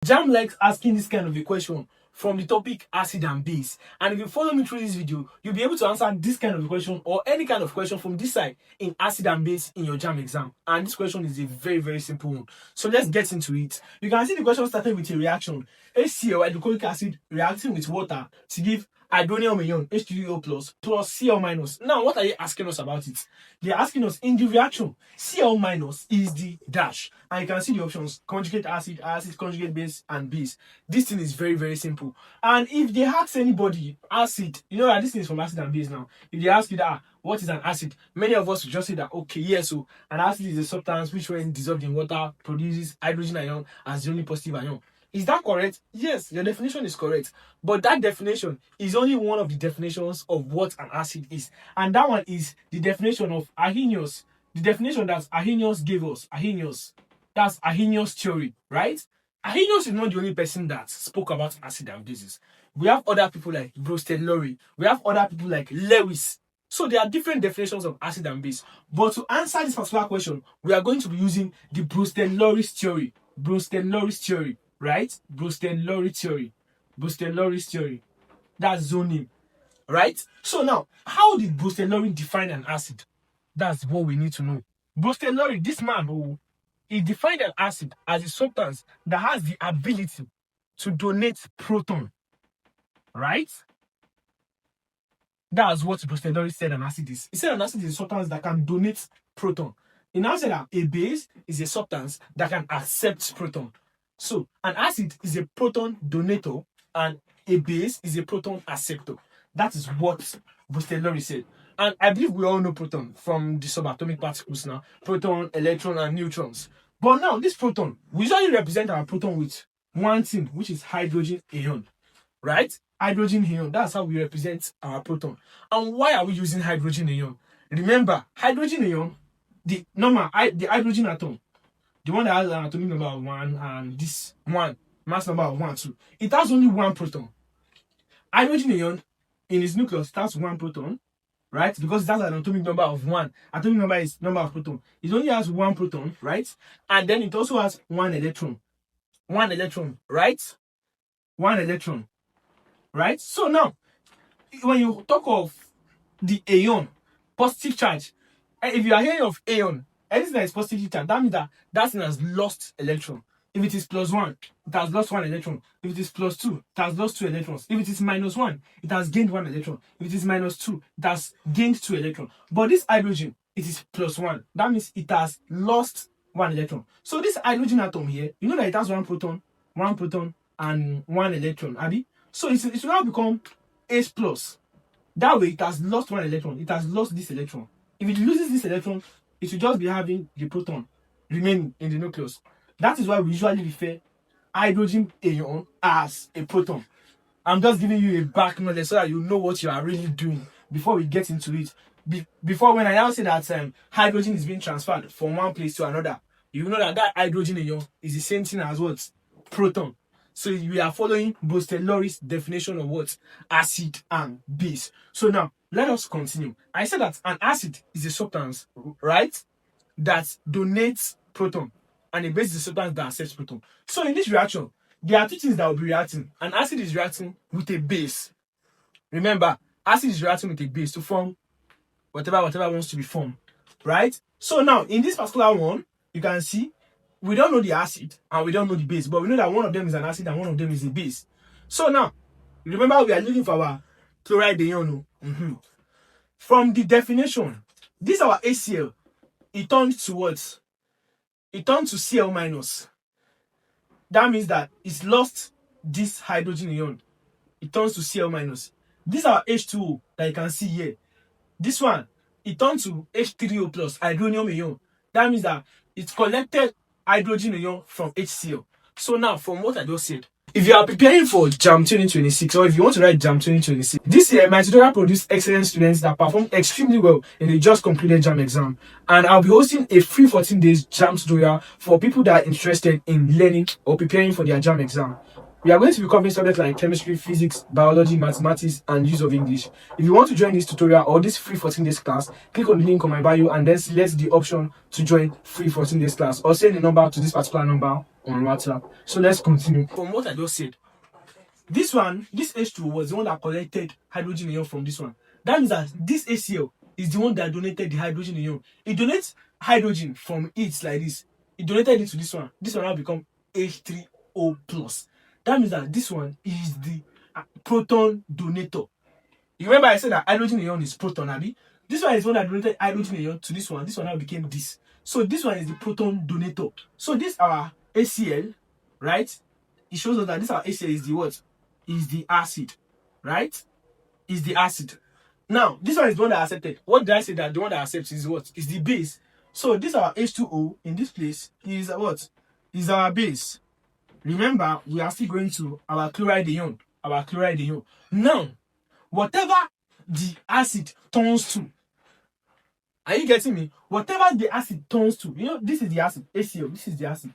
Jamb likes asking this kind of a question from the topic acid and base. And if you follow me through this video, you'll be able to answer this kind of a question or any kind of question from this side in acid and base in your Jamb exam. And this question is a very, very simple one. So let's get into it. You can see the question started with a reaction. HCl, hydrochloric acid, reacting with water to give hydronium ion, H2O plus Cl minus. Now, what are they asking us about it? They're asking us in the reaction, Cl minus is the dash. And you can see the options, conjugate acid, acid, conjugate base, and base. This thing is very, very simple. And if they ask anybody, acid, you know that this thing is from acid and base now. If they ask you that, what is an acid? Many of us will just say that, okay, yes, so an acid is a substance which when dissolved in water produces hydrogen ion as the only positive ion. Is that correct? Yes, your definition is correct. But that definition is only one of the definitions of what an acid is. And that one is the definition of Arrhenius. The definition that Arrhenius gave us. Arrhenius. That's Arrhenius theory, right? Arrhenius is not the only person that spoke about acid and bases. We have other people like Bronsted-Lowry. We have other people like Lewis. So there are different definitions of acid and base. But to answer this particular question, we are going to be using the Bronsted-Lowry theory. Bronsted-Lowry theory. Right? Bronsted-Lowry theory. Bronsted-Lowry theory. That's zoning. Right? So now, how did Bronsted-Lowry define an acid? That's what we need to know. Bronsted-Lowry, this man, he defined an acid as a substance that has the ability to donate proton. Right? That's what Bronsted-Lowry said an acid is. He said an acid is a substance that can donate proton. He now said that a base is a substance that can accept proton. So, an acid is a proton donator and a base is a proton acceptor. That is what Bronsted-Lowry said. And I believe we all know proton from the subatomic particles now. Proton, electron, and neutrons. But now, this proton, we usually represent our proton with one thing, which is hydrogen ion. Right? Hydrogen ion. That's how we represent our proton. And why are we using hydrogen ion? Remember, hydrogen ion, the hydrogen atom, the one that has an atomic number of 1 and this one, mass number of 1, 2. It has only one proton. Hydrogen ion, in its nucleus, that's one proton, right? Because that's an atomic number of 1. Atomic number is number of proton. It only has one proton, right? And then it also has one electron. One electron, right? One electron, right? So now, when you talk of the ion, positive charge, if you are hearing of ion, anything that is positively charged, that means that thing has lost electron. If it is +1, it has lost 1 electron. If it is +2, it has lost 2 electrons. If it is -1, it has gained 1 electron. If it is -2, it has gained 2 electrons. But this hydrogen, it is +1. That means it has lost 1 electron. So this hydrogen atom here, you know that it has one proton, and 1 electron, Abby? So it will now become H+. That way, it has lost 1 electron. It has lost this electron. If it loses this electron, it should just be having the proton remaining in the nucleus. That is why we usually refer hydrogen ion as a proton. I'm just giving you a back knowledge so that you know what you are really doing before we get into it. Before when I now say that hydrogen is being transferred from one place to another, you know that hydrogen ion is the same thing as what? Proton. So we are following Bronsted-Lowry's definition of what? Acid and base. So now, let us continue. I said that an acid is a substance, right, that donates proton, and a base is a substance that accepts proton. So in this reaction, there are two things that will be reacting. An acid is reacting with a base. Remember, acid is reacting with a base to form whatever wants to be formed, right? So now, in this particular one, you can see, we don't know the acid and we don't know the base, but we know that one of them is an acid and one of them is a base. So now, remember we are looking for our chloride ion. From the definition, this our HCl, it turned to what? It turned to Cl minus. That means that it's lost this hydrogen ion. It turns to Cl minus. This our H2O that you can see here. This one, it turned to H3O plus, hydronium ion. That means that it collected hydrogen ion from HCl. So now, from what I just said, if you are preparing for Jamb 2026 or if you want to write Jamb 2026, this year my tutorial produced excellent students that performed extremely well in the just completed Jamb exam. And I'll be hosting a free 14 days Jamb tutorial for people that are interested in learning or preparing for their Jamb exam. We are going to be covering subjects like chemistry, physics, biology, mathematics, and use of English. If you want to join this tutorial or this free 14 days class, click on the link on my bio and then select the option to join free 14 days class, or send the number to this particular number on WhatsApp. So let's continue. From what I just said, this H2O was the one that collected hydrogen ion from this one. That means that this HCl is the one that donated the hydrogen ion. It donates hydrogen from it like this. It donated it to this one. This one now become H3O plus. That means that this one is the proton donator. You remember I said that hydrogen ion is proton, Abby? This one is one that donated hydrogen ion to this one. This one now became this. So this one is the proton donator. So this our HCl, right? It shows us that this our HCl is the what? Is the acid, right? Is the acid. Now, this one is the one that accepted. What did I say that the one that accepts is what? Is the base. So this our H2O in this place is what? Is our base. Remember, we are still going to our chloride ion. Our chloride ion. Now, whatever the acid turns to, are you getting me? Whatever the acid turns to, you know, this is the acid, HCl, this is the acid.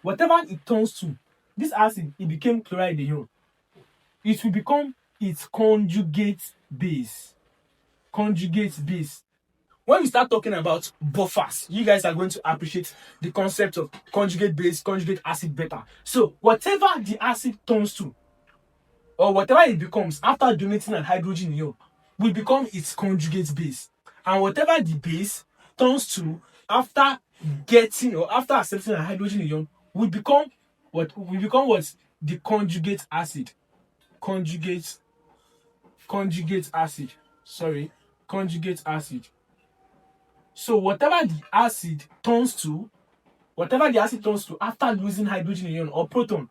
Whatever it turns to, this acid, it became chloride ion. It will become its conjugate base. Conjugate base. When we start talking about buffers, you guys are going to appreciate the concept of conjugate base, conjugate acid better. So whatever the acid turns to, or whatever it becomes after donating an hydrogen ion, will become its conjugate base. And whatever the base turns to after getting or after accepting a hydrogen ion will become what? Will become what? The conjugate acid. Conjugate acid. Conjugate acid. So whatever the acid turns to after losing hydrogen ion or proton,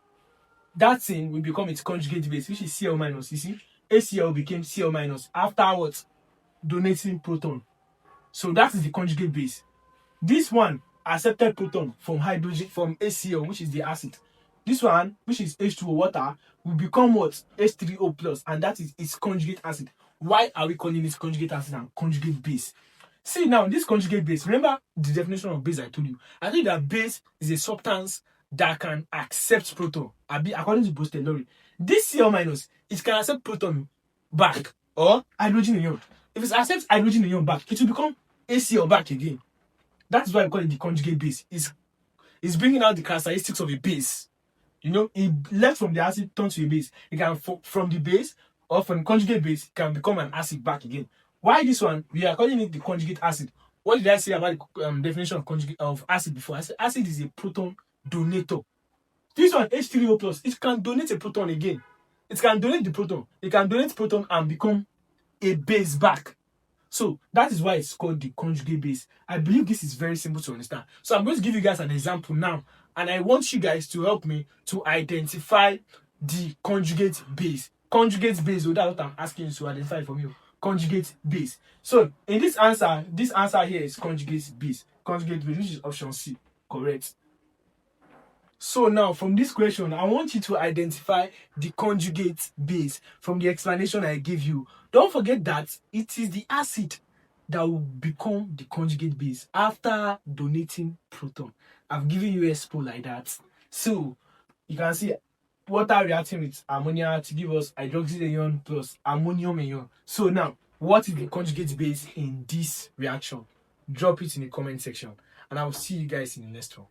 that thing will become its conjugate base, which is Cl minus. You see, HCl became Cl minus afterwards donating proton. So that is the conjugate base. This one accepted proton from hydrogen from HCl, which is the acid. This one, which is H2O water, will become what? H3O plus, and that is its conjugate acid. Why are we calling this conjugate acid and conjugate base? See now, this conjugate base, remember the definition of base I told you. I think that base is a substance that can accept proton. According to Bronsted-Lowry, this Cl minus, it can accept proton back or hydrogen ion. If it accepts hydrogen ion back, it will become HCl back again. That's why we call it the conjugate base. It's bringing out the characteristics of a base. You know, it left from the acid turns to a base. It can from the base or from conjugate base it can become an acid back again. Why this one? We are calling it the conjugate acid. What did I say about the definition of conjugate of acid before? I said acid is a proton donator. This one H3O plus, it can donate a proton again. It can donate the proton. It can donate proton and become a base back. So that is why it's called the conjugate base. I believe this is very simple to understand. So I'm going to give you guys an example now, and I want you guys to help me to identify the conjugate base. Conjugate base, that's what I'm asking you to identify from you. Conjugate base. So in this answer here is conjugate base. Conjugate base, which is option C. Correct. So now from this question, I want you to identify the conjugate base from the explanation I gave you. Don't forget that it is the acid that will become the conjugate base after donating proton. I've given you a expo like that. So you can see water reacting with ammonia to give us hydroxyl ion plus ammonium ion. So now, what is the conjugate base in this reaction? Drop it in the comment section, and I will see you guys in the next one.